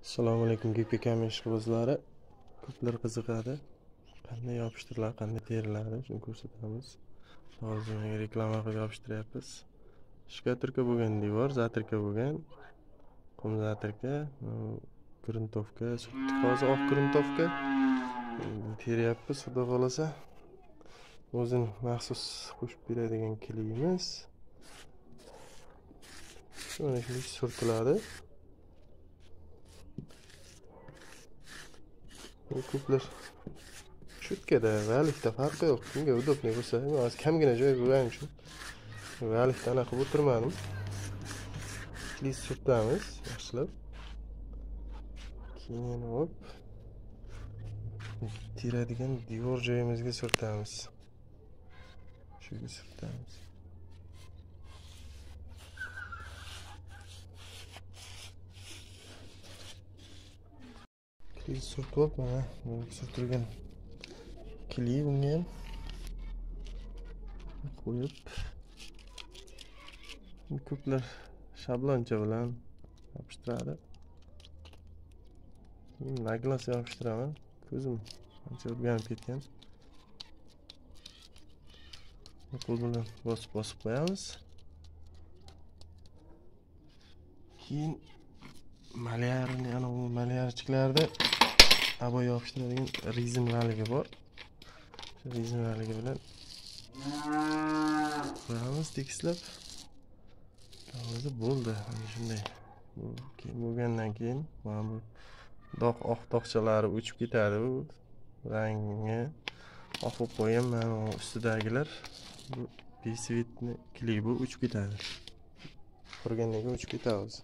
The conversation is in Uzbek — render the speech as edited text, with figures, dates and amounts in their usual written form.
Assalomu alaykum GPK ishqibozlari. Ko'plar qiziqadi. Qanday yopishtiriladi, qanday teriladi, shuni ko'rsatamiz. Hozir reklama qilib yopishtiryapmiz. Shkaturka bo'lgan devor, zatirka bo'lgan. Qum zatirka, gruntovka, surtdik hozir oq gruntovka. Teryapmiz, xudo xolasa. O'zini maxsus qo'shib beradigan kilimiz. Mana shunday surtiladi. Ko'plar chutkada va alifda farqi yo'q. Kimga udobniy bo'lsa, hozir kamgina joy bo'lgani uchun va alifda anaqa qilib o'tirmadim. Klis surtamiz, yaxshilab. Keyin hop teradigan devor joyimizga surtamiz. Shuga surtamiz. Klis surtib, mana surtilgan kli bunga ham qo'yib, ko'plar shabloncha bilan yopishtiradi. Naglas yopishtiraman. Ko'zim ancha o'rganib ketgan. Qo'l bilan bosib qo'yamiz. Keyin malyarchilarda abo yopishtiradigan rezinaligi bor. Shu rezinaligi bilan qo'yamiz tekislab. Hozir bo'ldi. Mana shunday. Bo'lgandan keyin mana bu oq dog'chalari o'chib ketadi. Bu rangi oq bo'lib qo'ygan mana ustidagilar bu besvetni klibi o'chib ketadi. Qurgandan keyin o'chib ketadi.